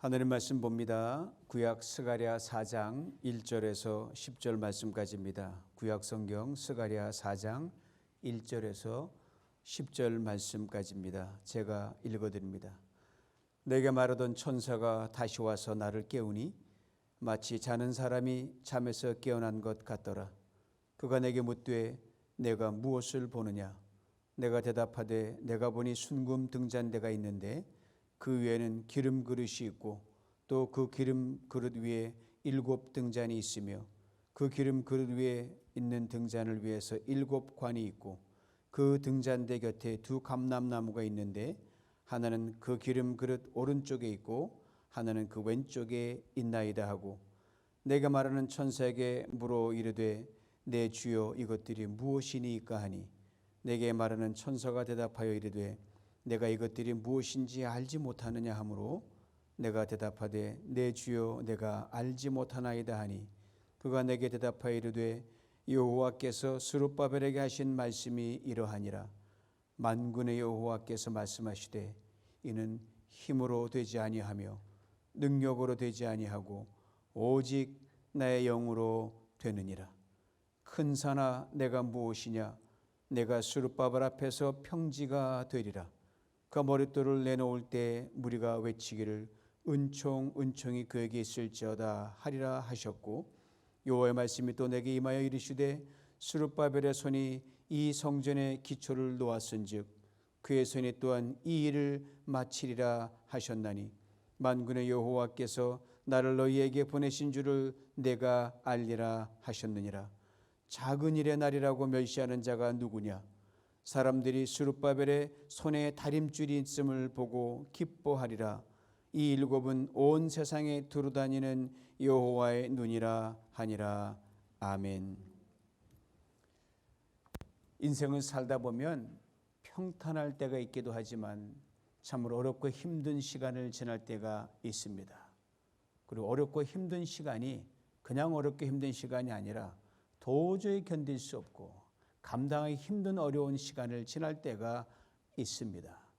하늘의 말씀 봅니다. 구약 스가랴 4장 1절에서 10절 말씀까지입니다. 구약 성경 스가랴 4장 1절에서 10절 말씀까지입니다. 제가 읽어드립니다. 내게 말하던 천사가 다시 와서 나를 깨우니 마치 자는 사람이 잠에서 깨어난 것 같더라. 그가 내게 묻되 내가 무엇을 보느냐? 내가 대답하되 내가 보니 순금 등잔대가 있는데 그 위에는 기름 그릇이 있고 또 그 기름 그릇 위에 7 등잔이 있으며 그 기름 그릇 위에 있는 등잔을 위해서 7 관이 있고 그 등잔대 곁에 2 감람나무가 있는데 하나는 그 기름 그릇 오른쪽에 있고 하나는 그 왼쪽에 있나이다 하고 내가 말하는 천사에게 물어 이르되 내 주여 이것들이 무엇이니까 하니 내게 말하는 천사가 대답하여 이르되 내가 이것들이 무엇인지 알지 못하느냐 하므로 내가 대답하되 내 주여 내가 알지 못하나이다 하니 그가 내게 대답하여 이르되 여호와께서 스룹바벨에게 하신 말씀이 이러하니라. 만군의 여호와께서 말씀하시되 이는 힘으로 되지 아니하며 능력으로 되지 아니하고 오직 나의 영으로 되느니라. 큰 산아 내가 무엇이냐? 내가 스룹바벨 앞에서 평지가 되리라. 그 머릿돌을 내놓을 때 무리가 외치기를 은총 은총이 그에게 있을지어다 하리라 하셨고 여호와의 말씀이 또 내게 임하여 이르시되 스룹바벨의 손이 이 성전의 기초를 놓았은즉 그의 손이 또한 이 일을 마치리라 하셨나니 만군의 여호와께서 나를 너희에게 보내신 줄을 내가 알리라 하셨느니라. 작은 일의 날이라고 멸시하는 자가 누구냐? 사람들이 스룹바벨의 손에 다림줄이 있음을 보고 기뻐하리라. 이 7은 온 세상에 두루다니는 여호와의 눈이라 하니라. 아멘. 인생을 살다 보면 평탄할 때가 있기도 하지만 참으로 어렵고 힘든 시간을 지날 때가 있습니다. 그리고 어렵고 힘든 시간이 그냥 어렵고 힘든 시간이 아니라 도저히 견딜 수 없고 감당하기 힘든 어려운 시간을 지날 때가 있습니다.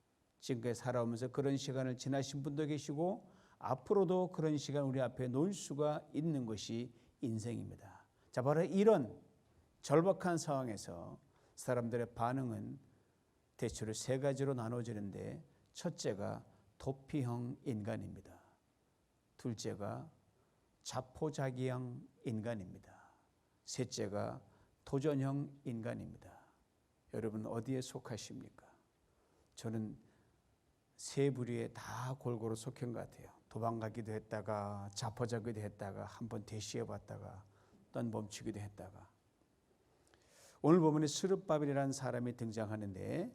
지금까지 살아오면서 그런 시간을 지나신 분도 계시고 앞으로도 그런 시간 우리 앞에 놓일 수가 있는 것이 인생입니다. 자, 바로 이런 절박한 상황에서 사람들의 반응은 대체로 3가지로 나눠지는데 첫째가 도피형 인간입니다. 둘째가 자포자기형 인간입니다. 셋째가 도전형 인간입니다. 여러분 어디에 속하십니까? 저는 3 부류에 다 골고루 속한 것 같아요. 도망가기도 했다가 자포자기도 했다가 한번 대시해봤다가 또 멈추기도 했다가. 오늘 보면 스룹바벨이라는 사람이 등장하는데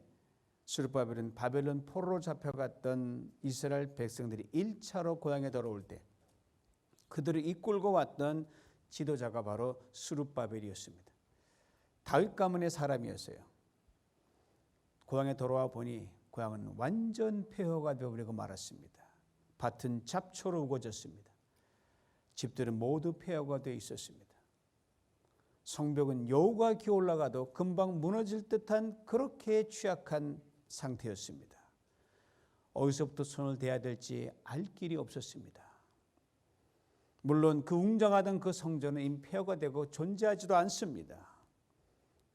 스룹바벨은 바벨론 포로로 잡혀갔던 이스라엘 백성들이 1차로 고향에 돌아올 때 그들을 이끌고 왔던 지도자가 바로 스룹바벨이었습니다. 다윗 가문의 사람이었어요. 고향에 돌아와 보니 고향은 완전 폐허가 되어버리고 말았습니다. 밭은 잡초로 우거졌습니다. 집들은 모두 폐허가 되어 있었습니다. 성벽은 여우가 기어 올라가도 금방 무너질 듯한 그렇게 취약한 상태였습니다. 어디서부터 손을 대야 될지 알 길이 없었습니다. 물론 그 웅장하던 그 성전은 이미 폐허가 되고 존재하지도 않습니다.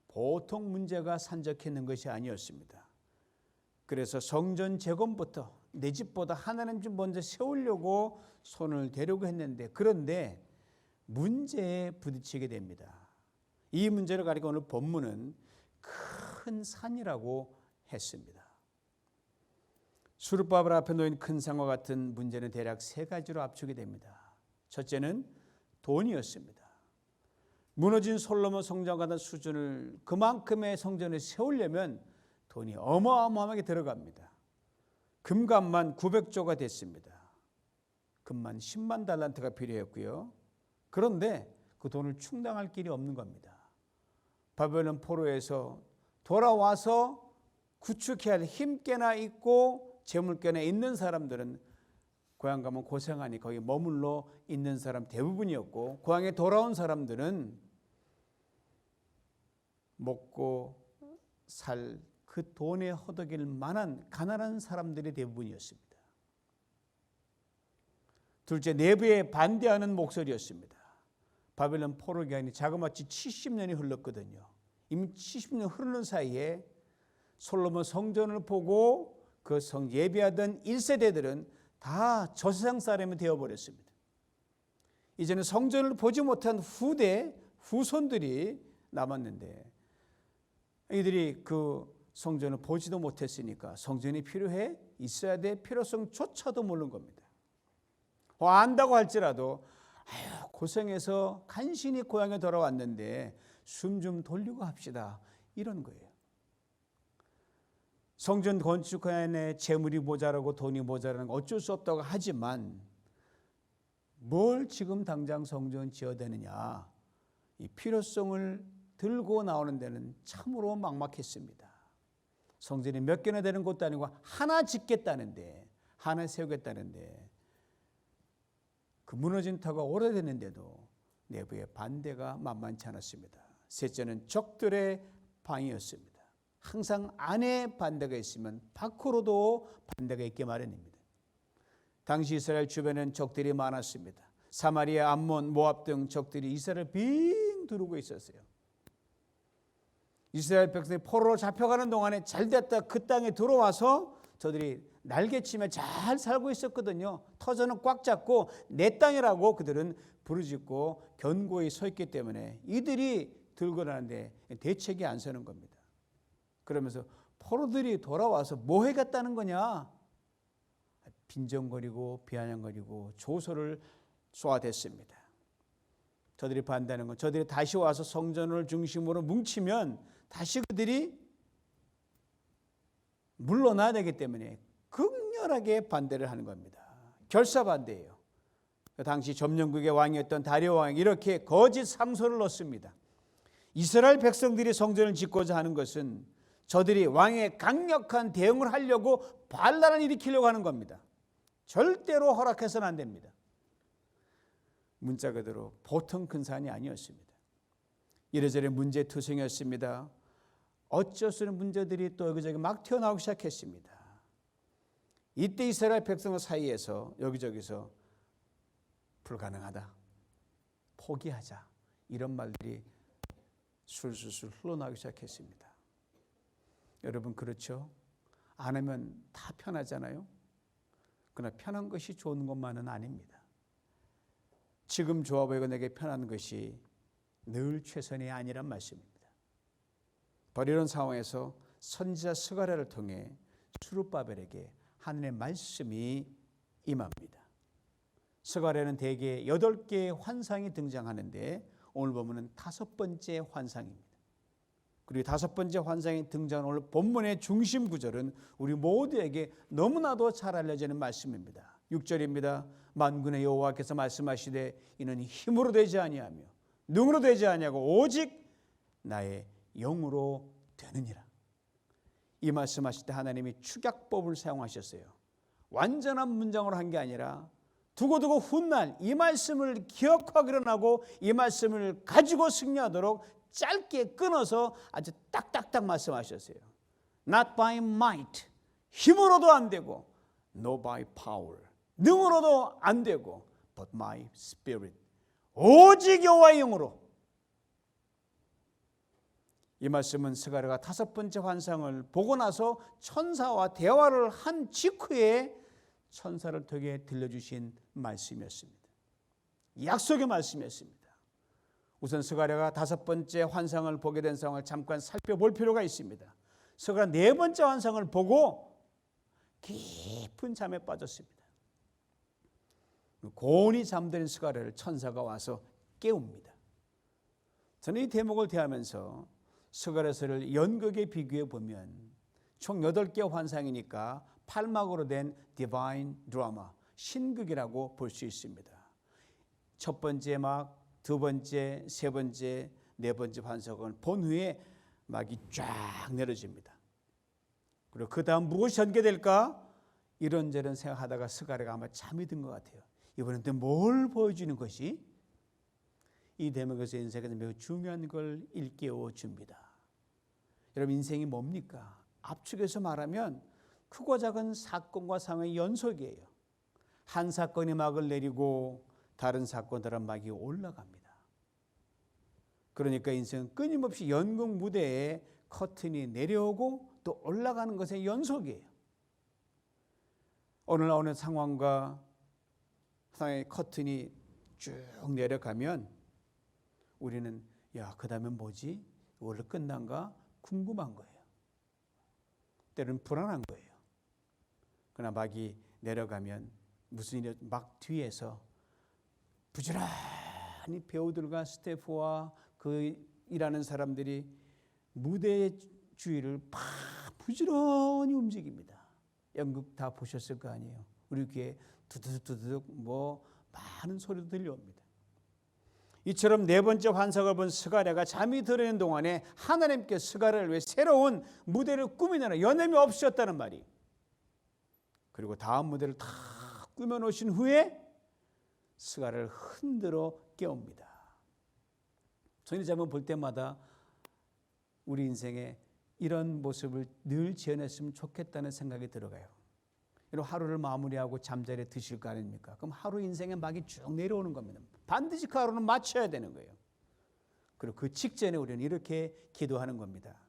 보통 문제가 산적해 있는 것이 아니었습니다. 그래서 성전 재건부터 내 집보다 하나님 집 먼저 세우려고 손을 대려고 했는데 그런데 문제에 부딪히게 됩니다. 이 문제를 가리고 오늘 본문은 큰 산이라고 했습니다. 스룹바벨 앞에 놓인 큰 산과 같은 문제는 대략 3가지로 압축이 됩니다. 첫째는 돈이었습니다. 무너진 솔로몬 성전과 같은 수준을 그만큼의 성전을 세우려면 돈이 어마어마하게 들어갑니다. 금값만 900조가 됐습니다. 금만 10만 달란트가 필요했고요. 그런데 그 돈을 충당할 길이 없는 겁니다. 바벨론 포로에서 돌아와서 구축해야 할 힘께나 있고 재물께나 있는 사람들은 고향 가면 고생하니 거기 머물러 있는 사람 대부분이었고 고향에 돌아온 사람들은 먹고 살 그 돈에 허덕일 만한 가난한 사람들이 대부분이었습니다. 둘째, 내부에 반대하는 목소리였습니다. 바벨론 포로 기간이 자그마치 70년이 흘렀거든요. 이미 70년 흐르는 사이에 솔로몬 성전을 보고 그 예배하던 1세대들은 다 저세상 사람이 되어버렸습니다. 이제는 성전을 보지 못한 후손들이 남았는데 이들이 그 성전을 보지도 못했으니까 성전이 필요해? 있어야 돼? 필요성조차도 모르는 겁니다. 안다고 할지라도 고생해서 간신히 고향에 돌아왔는데 숨 좀 돌리고 합시다. 이런 거예요. 성전 건축하는데 재물이 모자라고 돈이 모자라는 거 어쩔 수 없다고 하지만 뭘 지금 당장 성전 지어야 되느냐. 이 필요성을 들고 나오는 데는 참으로 막막했습니다. 성전이 몇 개나 되는 것도 아니고 하나 짓겠다는데, 하나 세우겠다는데 그 무너진 터가 오래됐는데도 내부의 반대가 만만치 않았습니다. 셋째는 적들의 방해였습니다. 항상 안에 반대가 있으면 밖으로도 반대가 있게 마련입니다. 당시 이스라엘 주변에는 적들이 많았습니다. 사마리아, 암몬, 모압 등 적들이 이스라엘을 빙 두르고 있었어요. 이스라엘 백성이 포로로 잡혀가는 동안에 잘됐다 그 땅에 들어와서 저들이 날개치며 잘 살고 있었거든요. 터전은 꽉 잡고 내 땅이라고 그들은 부르짖고 견고히 서 있기 때문에 이들이 들고 나는데 대책이 안 서는 겁니다. 그러면서 포로들이 돌아와서 뭐 해갔다는 거냐? 빈정거리고 비아냥거리고 조소를 쏘아댔습니다. 저들이 반대하는 건 저들이 다시 와서 성전을 중심으로 뭉치면 다시 그들이 물러나야 되기 때문에 극렬하게 반대를 하는 겁니다. 결사반대예요. 당시 점령국의 왕이었던 다리오 왕이 이렇게 거짓 상소를 넣습니다. 이스라엘 백성들이 성전을 짓고자 하는 것은 저들이 왕의 강력한 대응을 하려고 반란을 일으키려고 하는 겁니다. 절대로 허락해서는 안 됩니다. 문자 그대로 보통 근사안이 아니었습니다. 이래저래 문제투성이었습니다. 어쩔 수 없는 문제들이 또 여기저기 막 튀어나오기 시작했습니다. 이때 이스라엘 백성 사이에서 여기저기서 불가능하다, 포기하자 이런 말들이 술술술 흘러나오기 시작했습니다. 여러분 그렇죠? 안 하면 다 편하잖아요. 그러나 편한 것이 좋은 것만은 아닙니다. 지금 좋아 보이고 내게 편한 것이 늘 최선이 아니란 말씀입니다. 바로 이런 상황에서 선지자 스가랴를 통해 스룹바벨에게 하나님의 말씀이 임합니다. 스가랴는 대개 8개의 환상이 등장하는데 오늘 보면은 5번째 환상입니다. 그리고 5번째 환상이 등장한 오늘 본문의 중심 구절은 우리 모두에게 너무나도 잘 알려지는 말씀입니다. 6절입니다. 만군의 여호와께서 말씀하시되 이는 힘으로 되지 아니하며 능으로 되지 아니하고 오직 나의 영으로 되느니라. 이 말씀하실 때 하나님이 축약법을 사용하셨어요. 완전한 문장으로 한 게 아니라 두고두고 훗날 이 말씀을 기억하기로 하고 이 말씀을 가지고 승리하도록 짧게 끊어서 아주 딱딱딱 말씀하셨어요. Not by might, 힘으로도 안 되고 No by power, 능으로도 안 되고 But my spirit, 오직 여호와의 영으로. 이 말씀은 스가랴가 5번째 환상을 보고 나서 천사와 대화를 한 직후에 천사를 통해 들려주신 말씀이었습니다. 약속의 말씀이었습니다. 우선 스가랴가 5번째 환상을 보게 된 상황을 잠깐 살펴볼 필요가 있습니다. 스가랴 4번째 환상을 보고 깊은 잠에 빠졌습니다. 고온이 잠든 스가랴를 천사가 와서 깨웁니다. 저는 이 대목을 대하면서 스가랴서를 연극에 비교해 보면 총 8개 환상이니까 8막으로 된 디바인 드라마, 신극이라고 볼 수 있습니다. 첫 번째 막, 두 번째, 세 번째, 네 번째 환상을 본 후에 막이 쫙 내려집니다. 그리고 그 다음 무엇이 전개될까? 이런저런 생각하다가 스가랴가 아마 잠이 든 것 같아요. 이번엔 또 뭘 보여주는 것이? 이 대목에서 인생에서 매우 중요한 걸 일깨워 줍니다. 여러분 인생이 뭡니까? 압축해서 말하면 크고 작은 사건과 상황의 연속이에요. 한 사건이 막을 내리고 다른 사건들은 막이 올라갑니다. 그러니까 인생은 끊임없이 연극 무대에 커튼이 내려오고 또 올라가는 것의 연속이에요. 오늘 어느 상황과 상황의 커튼이 쭉 내려가면 우리는 그 다음에 뭐지? 원래 끝난가? 궁금한 거예요. 때로는 불안한 거예요. 그러나 막이 내려가면 무슨 일이 막 뒤에서 부지런히 배우들과 스태프와 그 일하는 사람들이 무대의 주위를 부지런히 움직입니다. 연극 다 보셨을 거 아니에요. 우리 귀에 두두둑 많은 소리도 들려옵니다. 이처럼 네 번째 환상을 본 스가랴가 잠이 들어있는 동안에 하나님께 스가랴를 위해 새로운 무대를 꾸미느라 여념이 없으셨다는 말이. 그리고 다음 무대를 다 꾸며놓으신 후에 스가랴를 흔들어 깨웁니다. 저희 잠을 볼 때마다 우리 인생에 이런 모습을 늘 지어냈으면 좋겠다는 생각이 들어가요. 이런 하루를 마무리하고 잠자리에 드실 거 아닙니까? 그럼 하루 인생의 막이 쭉 내려오는 겁니다. 반드시 그 하루는 맞춰야 되는 거예요. 그리고 그 직전에 우리는 이렇게 기도하는 겁니다.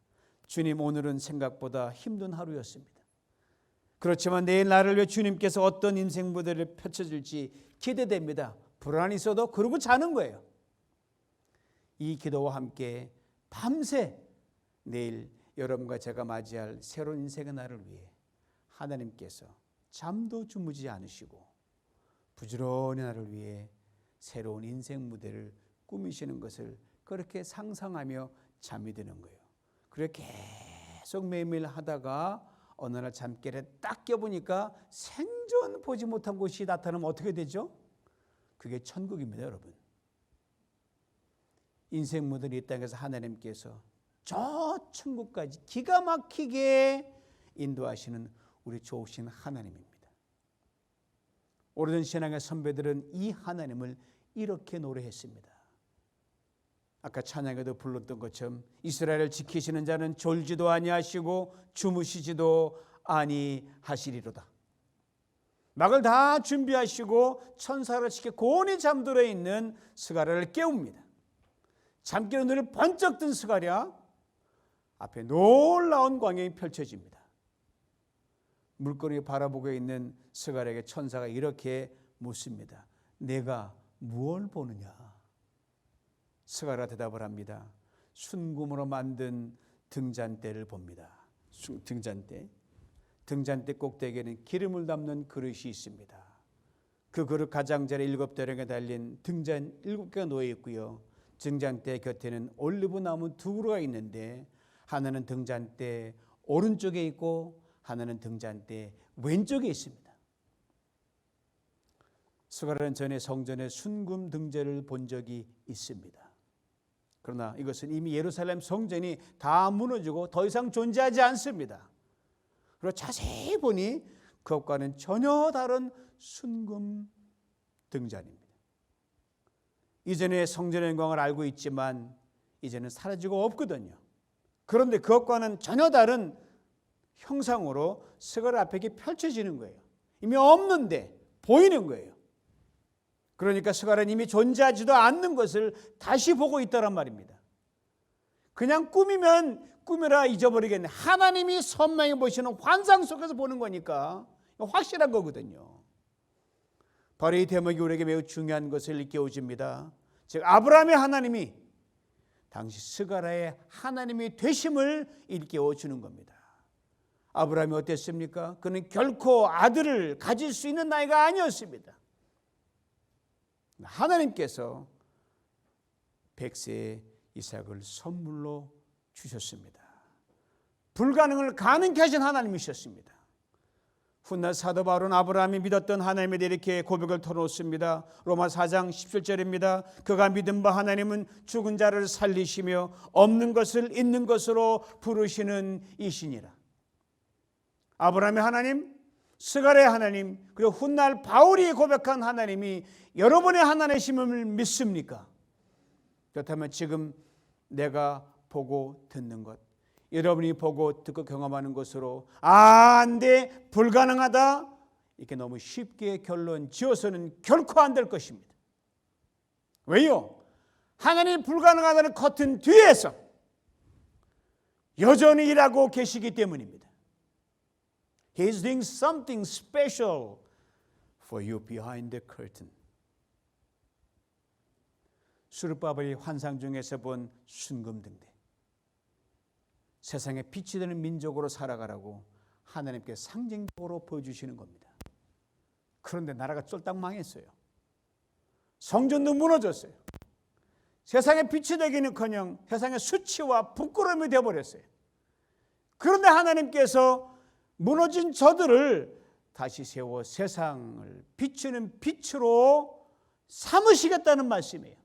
주님, 오늘은 생각보다 힘든 하루였습니다. 그렇지만 내일 나를 위해 주님께서 어떤 인생 무대를 펼쳐줄지 기대됩니다. 불안이 있어도 그러고 자는 거예요. 이 기도와 함께 밤새 내일 여러분과 제가 맞이할 새로운 인생의 날을 위해 하나님께서 잠도 주무지 않으시고 부지런히 나를 위해 새로운 인생 무대를 꾸미시는 것을 그렇게 상상하며 잠이 드는 거예요. 그렇게 계속 매일매일 하다가 어느 날 잠결에 딱 껴보니까 생전 보지 못한 곳이 나타나면 어떻게 되죠? 그게 천국입니다, 여러분. 인생 무대를 이 땅에서 하나님께서 저 천국까지 기가 막히게 인도하시는 우리 좋으신 하나님입니다. 오래된 신앙의 선배들은 이 하나님을 이렇게 노래했습니다. 아까 찬양에도 불렀던 것처럼 이스라엘을 지키시는 자는 졸지도 아니하시고 주무시지도 아니하시리로다. 막을 다 준비하시고 천사를 지켜 곤히 잠들어 있는 스가랴를 깨웁니다. 잠결에 눈을 번쩍 뜬 스가랴 앞에 놀라운 광경이 펼쳐집니다. 물건을 바라보고 있는 스가랴에게 천사가 이렇게 묻습니다. 내가 무엇을 보느냐? 스가랴가 대답을 합니다. 순금으로 만든 등잔대를 봅니다. 등잔대 꼭대기에는 기름을 담는 그릇이 있습니다. 그 그릇 가장자리 7대령에 달린 등잔 7개가 놓여 있고요. 등잔대 곁에는 올리브 나무 2그루가 있는데 하나는 등잔대 오른쪽에 있고 하나는 등잔대 왼쪽에 있습니다. 스가랴는 전에 성전에 순금 등재를 본 적이 있습니다. 그러나 이것은 이미 예루살렘 성전이 다 무너지고 더 이상 존재하지 않습니다. 그리고 자세히 보니 그것과는 전혀 다른 순금 등잔입니다. 이전에 성전의 영광을 알고 있지만 이제는 사라지고 없거든요. 그런데 그것과는 전혀 다른 형상으로 스가랴 앞에 펼쳐지는 거예요. 이미 없는데 보이는 거예요. 그러니까 스가랴는 이미 존재하지도 않는 것을 다시 보고 있다란 말입니다. 그냥 꿈이면 꿈이라 잊어버리겠네. 하나님이 선명히 보시는 환상 속에서 보는 거니까 확실한 거거든요. 바로 이 대목이 우리에게 매우 중요한 것을 일깨워줍니다. 즉 아브라함의 하나님이 당시 스가랴의 하나님이 되심을 일깨워주는 겁니다. 아브라함이 어땠습니까? 그는 결코 아들을 가질 수 있는 나이가 아니었습니다. 하나님께서 백세의 이삭을 선물로 주셨습니다. 불가능을 가능케 하신 하나님이셨습니다. 훗날 사도 바울은 아브라함이 믿었던 하나님에 대해 이렇게 고백을 털어놓습니다. 로마 4장 17절입니다. 그가 믿은 바 하나님은 죽은 자를 살리시며 없는 것을 있는 것으로 부르시는 이시니라. 아브라함의 하나님, 스가랴의 하나님, 그리고 훗날 바울이 고백한 하나님이 여러분의 하나님이심을 믿습니까? 그렇다면 지금 내가 보고 듣는 것, 여러분이 보고 듣고 경험하는 것으로 안 돼, 불가능하다, 이렇게 너무 쉽게 결론 지어서는 결코 안 될 것입니다. 왜요? 하나님이 불가능하다는 커튼 뒤에서 여전히 일하고 계시기 때문입니다. He is doing something special for you behind the curtain. 수르바벨이 환상 중에서 본 순금등대, 세상에 빛이 되는 민족으로 살아가라고 하나님께 상징적으로 보여주시는 겁니다. 그런데 나라가 쫄딱 망했어요. 성전도 무너졌어요. 세상에 빛이 되기는커녕 세상의 수치와 부끄러움이 되어버렸어요. 그런데 하나님께서 무너진 저들을 다시 세워 세상을 비추는 빛으로 삼으시겠다는 말씀이에요.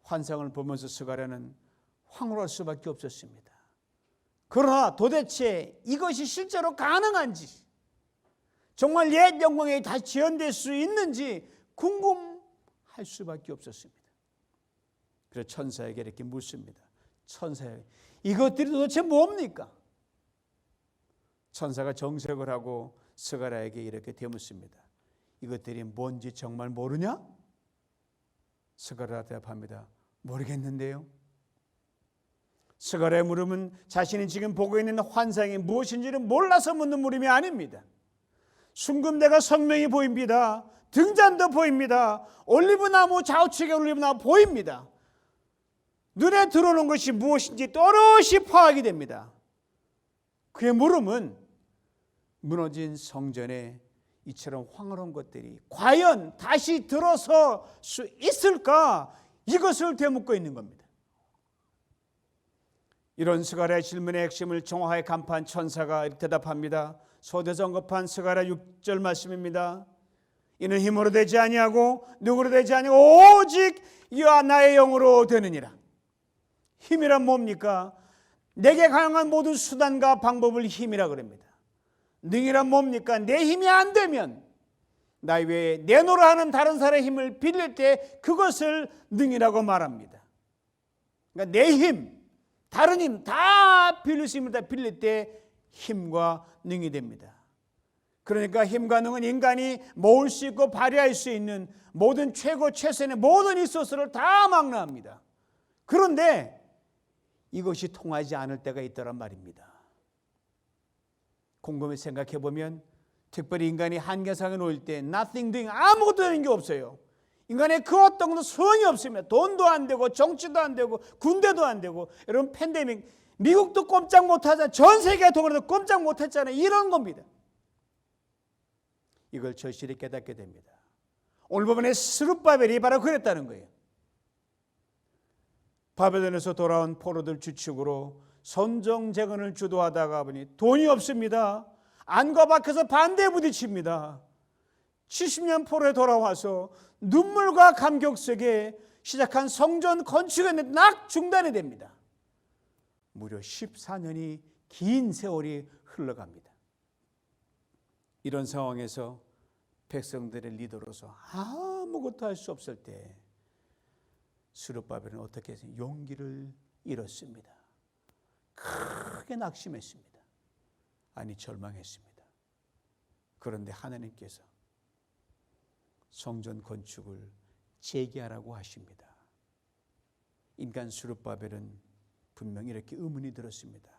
환상을 보면서 스가랴는 황홀할 수밖에 없었습니다. 그러나 도대체 이것이 실제로 가능한지, 정말 옛 영광이 다시 재현될 수 있는지 궁금할 수밖에 없었습니다. 그래서 천사에게 이렇게 묻습니다. 천사에게 이것들이 도대체 뭡니까? 천사가 정색을 하고 스가랴에게 이렇게 되묻습니다. 이것들이 뭔지 정말 모르냐? 스가랴 대답합니다. 모르겠는데요. 스가랴의 물음은 자신이 지금 보고 있는 환상이 무엇인지를 몰라서 묻는 물음이 아닙니다. 순금대가 선명히 보입니다. 등잔도 보입니다. 올리브나무 좌우측에 올리브나무 보입니다. 눈에 들어오는 것이 무엇인지 또렷이 파악이 됩니다. 그의 물음은 무너진 성전에 이처럼 황홀한 것들이 과연 다시 들어설 수 있을까? 이것을 되묻고 있는 겁니다. 이런 스가랴의 질문의 핵심을 정확하게 간파한 천사가 대답합니다. 소대서 언급한 스가랴 6절 말씀입니다. 이는 힘으로 되지 아니하고 누구로 되지 아니하고 오직 이와 나의 영으로 되느니라. 힘이란 뭡니까? 내게 가능한 모든 수단과 방법을 힘이라 그럽니다. 능이란 뭡니까? 내 힘이 안 되면 나 외에 내 노릇하는 다른 사람의 힘을 빌릴 때 그것을 능이라고 말합니다. 그러니까 내 힘, 다른 힘 다 빌릴 수 있습니다. 빌릴 때 힘과 능이 됩니다. 그러니까 힘과 능은 인간이 모을 수 있고 발휘할 수 있는 모든 최고 최선의 모든 리소스를 다 망라합니다. 그런데 이것이 통하지 않을 때가 있더란 말입니다. 곰곰이 생각해 보면 특별히 인간이 한계상에 놓일 때 nothing doing, 아무것도 되는 게 없어요. 인간의 그 어떤 것도 소용이 없습니다. 돈도 안 되고 정치도 안 되고 군대도 안 되고. 여러분 팬데믹 미국도 꼼짝 못하잖아요. 전 세계 동안에도 꼼짝 못했잖아요. 이런 겁니다. 이걸 절실히 깨닫게 됩니다. 오늘 본문의 스룹바벨이 바로 그랬다는 거예요. 바벨론에서 돌아온 포로들 주축으로 선정재건을 주도하다가 보니 돈이 없습니다. 안과 밖에서 반대에 부딪힙니다. 70년 포로에 돌아와서 눈물과 감격 속에 시작한 성전 건축이 낙 중단이 됩니다. 무려 14년이 긴 세월이 흘러갑니다. 이런 상황에서 백성들의 리더로서 아무것도 할 수 없을 때 스룹바벨은 어떻게 해서 용기를 잃었습니다. 크게 낙심했습니다. 아니 절망했습니다. 그런데 하나님께서 성전 건축을 재개하라고 하십니다. 인간 스룹바벨은 분명히 이렇게 의문이 들었습니다.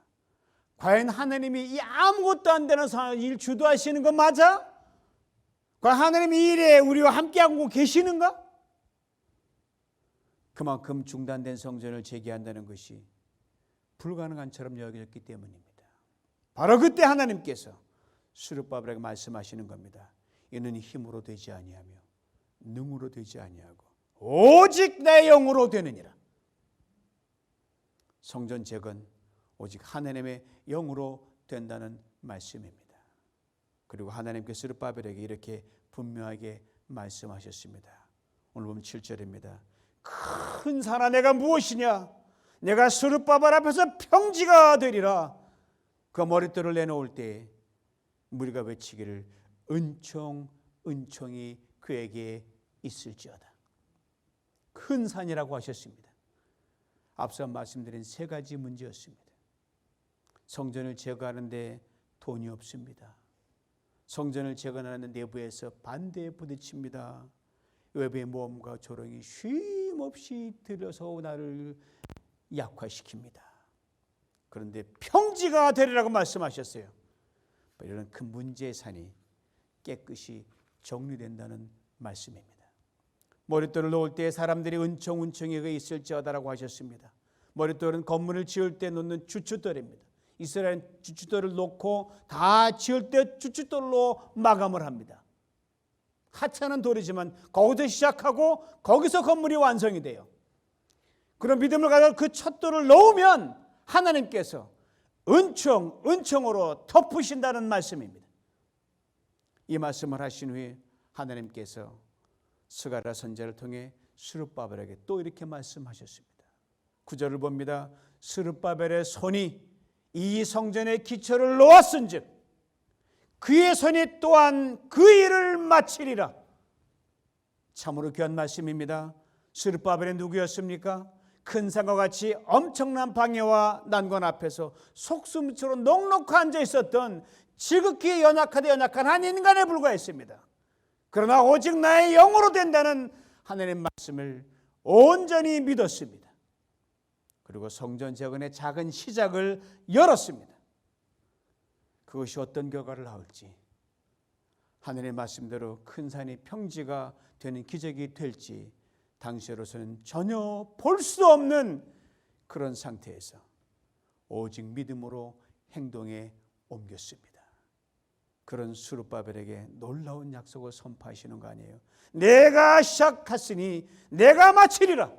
과연 하나님이 이 아무것도 안 되는 상황을 일 주도하시는 거 맞아? 과연 하나님이 이 일에 우리와 함께하고 계시는가? 그만큼 중단된 성전을 재개한다는 것이 불가능한처럼 여겨졌기 때문입니다. 바로 그때 하나님께서 스룹바벨에게 말씀하시는 겁니다. 이는 힘으로 되지 아니하며 능으로 되지 아니하고 오직 내 영으로 되느니라. 성전 재건 오직 하나님의 영으로 된다는 말씀입니다. 그리고 하나님께서 스룹바벨에게 이렇게 분명하게 말씀하셨습니다. 오늘 보면 7절입니다. 큰 산아 내가 무엇이냐? 내가 스룹바벨 앞에서 평지가 되리라. 그 머릿돌을 내놓을 때 무리가 외치기를 은총 은총이 그에게 있을지어다. 큰 산이라고 하셨습니다. 앞서 말씀드린 세 가지 문제였습니다. 성전을 제거하는데 돈이 없습니다. 성전을 재건하는 내부에서 반대에 부딪힙니다. 외부의 모험과 조롱이 쉼없이 들여서 나를 약화시킵니다. 그런데 평지가 되리라고 말씀하셨어요. 이런 큰 문제의 산이 깨끗이 정리된다는 말씀입니다. 머릿돌을 놓을 때 사람들이 은총에 있을지어다라고 하셨습니다. 머릿돌은 건물을 지을 때 놓는 주춧돌입니다. 이스라엘은 주춧돌을 놓고 다 지을 때 주춧돌로 마감을 합니다. 하찮은 돌이지만 거기서 시작하고 거기서 건물이 완성이 돼요. 그런 믿음을 가지고 그 첫 돌을 놓으면 하나님께서 은총으로 덮으신다는 말씀입니다. 이 말씀을 하신 후에 하나님께서 스가랴 선지자를 통해 스룹바벨에게 또 이렇게 말씀하셨습니다. 9절을 봅니다. 스룹바벨의 손이 이 성전의 기초를 놓았은즉 그의 손이 또한 그 일을 마치리라. 참으로 귀한 말씀입니다. 스룹바벨은 누구였습니까? 큰 산과 같이 엄청난 방해와 난관 앞에서 속수무책으로 넉넉히 앉아 있었던 지극히 연약한 한 인간에 불과했습니다. 그러나 오직 나의 영으로 된다는 하나님의 말씀을 온전히 믿었습니다. 그리고 성전 재건의 작은 시작을 열었습니다. 그것이 어떤 결과를 낳을지, 하나님의 말씀대로 큰 산이 평지가 되는 기적이 될지 당시로서는 전혀 볼 수 없는 그런 상태에서 오직 믿음으로 행동에 옮겼습니다. 그런 스룹바벨에게 놀라운 약속을 선포하시는 거 아니에요. 내가 시작했으니 내가 마치리라.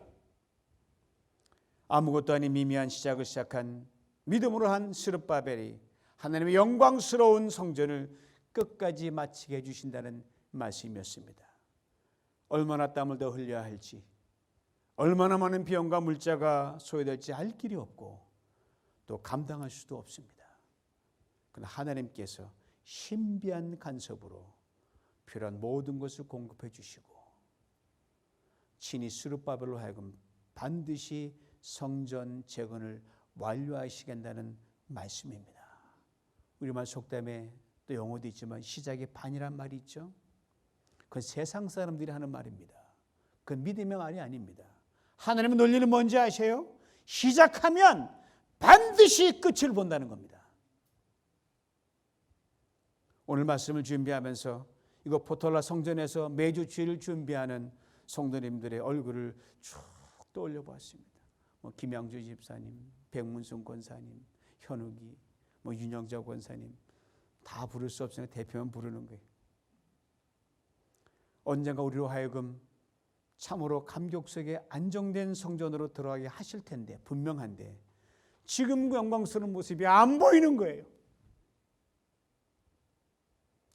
아무것도 아닌 미미한 시작을 시작한 믿음으로 한 스룹바벨이 하나님의 영광스러운 성전을 끝까지 마치게 해주신다는 말씀이었습니다. 얼마나 땀을 더 흘려야 할지, 얼마나 많은 비용과 물자가 소요될지 알 길이 없고 또 감당할 수도 없습니다. 그러나 하나님께서 신비한 간섭으로 필요한 모든 것을 공급해 주시고 친히 스룹바벨로 하여금 반드시 성전 재건을 완료하시겠다는 말씀입니다. 우리말 속담에 또 영어도 있지만 시작이 반이란 말이 있죠. 그건 세상 사람들이 하는 말입니다. 그건 믿음의 말이 아닙니다. 하나님의 논리는 뭔지 아세요? 시작하면 반드시 끝을 본다는 겁니다. 오늘 말씀을 준비하면서 이거 포톨라 성전에서 매주 주일을 준비하는 성도님들의 얼굴을 쭉 떠올려 보았습니다. 김양주 집사님, 백문순 권사님, 현욱이, 윤영자 권사님 다 부를 수 없으니까 대표만 부르는 거예요. 언젠가 우리로 하여금 참으로 감격 속에 안정된 성전으로 들어가게 하실 텐데 분명한데 지금 영광스러운 모습이 안 보이는 거예요.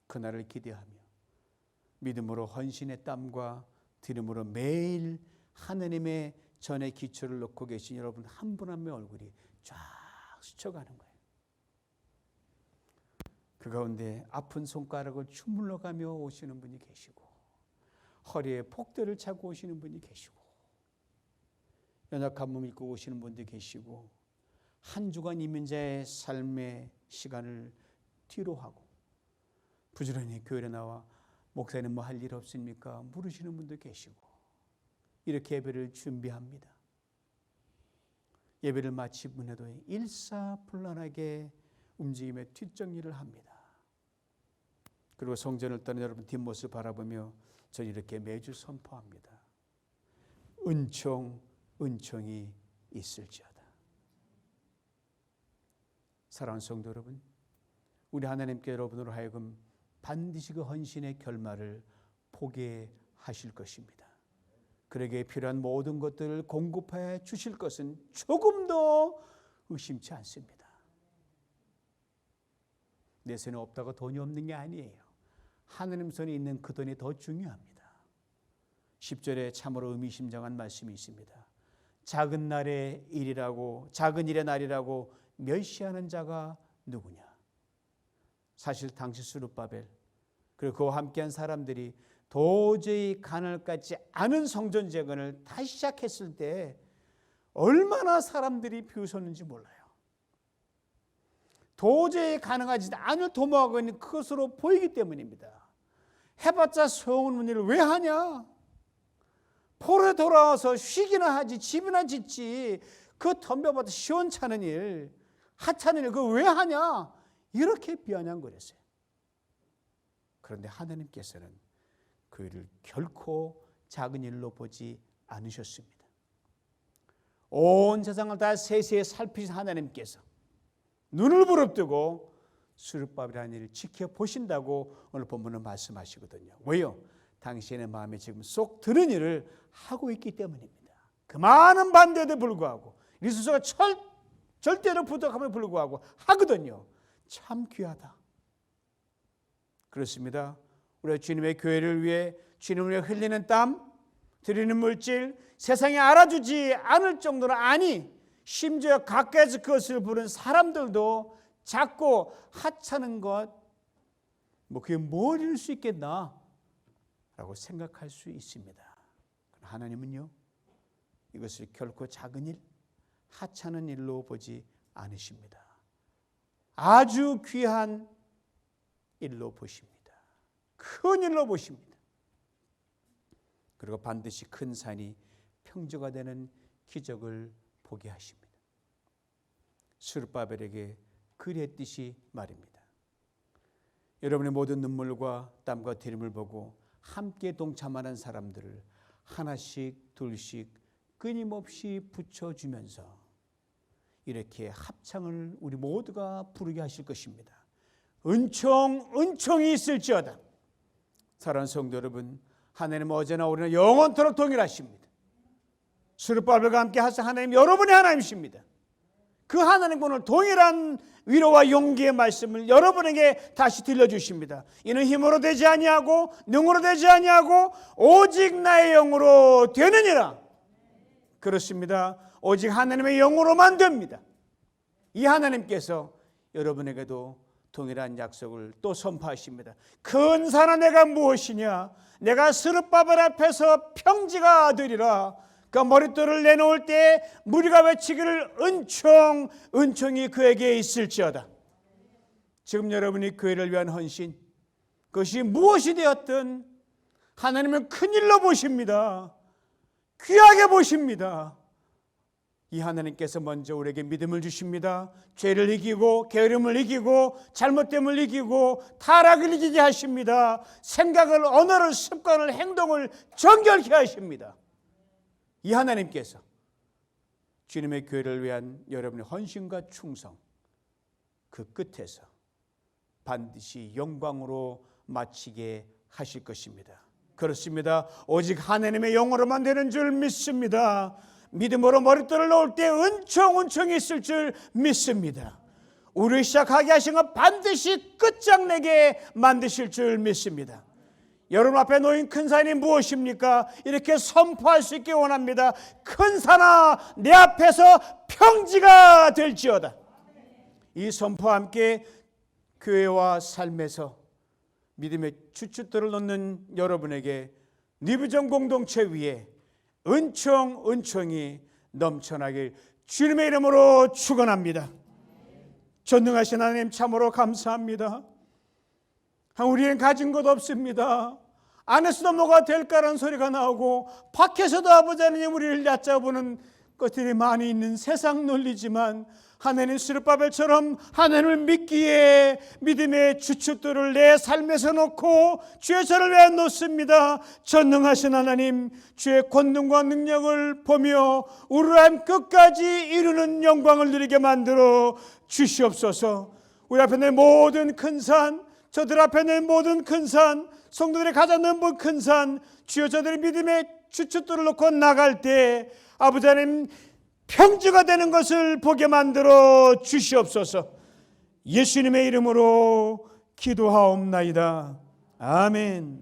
그날을 기대하며 믿음으로 헌신의 땀과 기름으로 매일 하나님의 전에 기초를 놓고 계신 여러분 한 분 한 분 얼굴이 쫙 스쳐가는 거예요. 그 가운데 아픈 손가락을 주물러가며 오시는 분이 계시고 허리에 복대를 차고 오시는 분이 계시고 연약한 몸 입고 오시는 분도 계시고 한 주간 이민자의 삶의 시간을 뒤로 하고 부지런히 교회에 나와 목사님 뭐 할 일 없습니까? 물으시는 분도 계시고 이렇게 예배를 준비합니다. 예배를 마치고 해도 일사불란하게 움직임의 뒷정리를 합니다. 그리고 성전을 떠난 여러분 뒷모습 바라보며 저는 이렇게 매주 선포합니다. 은총이 있을지어다. 사랑하는 성도 여러분, 우리 하나님께 여러분으로 하여금 반드시 그 헌신의 결말을 보게 하실 것입니다. 그에게 필요한 모든 것들을 공급해 주실 것은 조금도 의심치 않습니다. 내 손에 없다고 돈이 없는 게 아니에요. 하나님 손에 있는 그 돈이 더 중요합니다. 10절에 참으로 의미심장한 말씀이 있습니다. 작은 일의 날이라고 멸시하는 자가 누구냐? 사실 당시 스룹바벨 그리고 그와 함께한 사람들이 도저히 가능할 것 같지 않은 성전 재건을 다시 시작했을 때 얼마나 사람들이 비웃었는지 몰라요. 도저히 가능하지 않을 도모하고 있는 그것으로 보이기 때문입니다. 해봤자 소용없는 일을 왜 하냐? 포로에 돌아와서 쉬기나 하지, 집이나 짓지. 그 덤벼봐도 시원찮은 일, 하찮은 일, 그거 왜 하냐? 이렇게 비아냥거렸어요. 그런데 하나님께서는 그 일을 결코 작은 일로 보지 않으셨습니다. 온 세상을 다 세세히 살피신 하나님께서 눈을 부릅뜨고 스룹바벨이라는 일을 지켜보신다고 오늘 본문은 말씀하시거든요. 왜요? 당신의 마음에 지금 쏙 드는 일을 하고 있기 때문입니다. 그 많은 반대에도 불구하고 리소스가 절대로 부족함에 불구하고 하거든요. 참 귀하다. 그렇습니다. 우리가 주님의 교회를 위해 주님을 위해 흘리는 땀, 드리는 물질, 세상에 알아주지 않을 정도는 아니, 심지어 가까이서 그것을 부른 사람들도 작고 하찮은 것, 그게 뭘 이룰 수 있겠나? 라고 생각할 수 있습니다. 하나님은요, 이것을 결코 작은 일, 하찮은 일로 보지 않으십니다. 아주 귀한 일로 보십니다. 큰 일로 보십니다. 그리고 반드시 큰 산이 평지가 되는 기적을 보게 하십니다. 스룹바벨에게 그랬듯이 말입니다. 여러분의 모든 눈물과 땀과 디림을 보고 함께 동참하는 사람들을 하나씩 둘씩 끊임없이 붙여주면서 이렇게 합창을 우리 모두가 부르게 하실 것입니다. 은총이 있을지어다. 사랑하는 성도 여러분, 하나님은 어제나 오늘나 영원토록 동일하십니다. 스룹바벨과 함께 하신 하나님, 여러분의 하나님이십니다. 그 하나님 오늘 동일한 위로와 용기의 말씀을 여러분에게 다시 들려주십니다. 이는 힘으로 되지 아니하고 능으로 되지 아니하고 오직 나의 영으로 되느니라. 그렇습니다. 오직 하나님의 영으로만 됩니다. 이 하나님께서 여러분에게도 동일한 약속을 또 선포하십니다. 큰 산아 내가 무엇이냐? 내가 스룹바벨 앞에서 평지가 되리라. 그 머릿돌을 내놓을 때 무리가 외치기를 은총이 그에게 있을지어다. 지금 여러분이 교회를 위한 헌신, 그것이 무엇이 되었든 하나님은 큰일로 보십니다. 귀하게 보십니다. 이 하나님께서 먼저 우리에게 믿음을 주십니다. 죄를 이기고 게으름을 이기고 잘못됨을 이기고 타락을 이기게 하십니다. 생각을, 언어를, 습관을, 행동을 정결케 하십니다. 이 하나님께서 주님의 교회를 위한 여러분의 헌신과 충성, 그 끝에서 반드시 영광으로 마치게 하실 것입니다. 그렇습니다. 오직 하나님의 영으로만 되는 줄 믿습니다. 믿음으로 머릿돌을 놓을 때 은총이 있을 줄 믿습니다. 우리를 시작하게 하신 것 반드시 끝장내게 만드실 줄 믿습니다. 여러분 앞에 놓인 큰 산이 무엇입니까? 이렇게 선포할 수 있게 원합니다. 큰 산아 내 앞에서 평지가 될지어다. 이 선포와 함께 교회와 삶에서 믿음의 주춧돌을 놓는 여러분에게 리브전 공동체 위에 은총이 넘쳐나길 주님의 이름으로 축원합니다. 전능하신 하나님 참으로 감사합니다. 우리는 가진 것 없습니다. 안에서도 뭐가 될까라는 소리가 나오고 밖에서도 아버지 하나님 우리를 얕잡아보는 것들이 많이 있는 세상 논리지만 하나님 스룹바벨처럼 하나님을 믿기에 믿음의 주춧돌을 내 삶에서 놓고 주의 저를 위해 놓습니다. 전능하신 하나님 주의 권능과 능력을 보며 우리를 한 끝까지 이루는 영광을 누리게 만들어 주시옵소서. 우리 앞에 있는 모든 큰 산, 저들 앞에 있는 모든 큰 산, 성도들이 가장 넘은 큰 산, 주여 저들이 믿음의 주춧돌을 놓고 나갈 때 아버지 하나님 평지가 되는 것을 보게 만들어 주시옵소서. 예수님의 이름으로 기도하옵나이다. 아멘.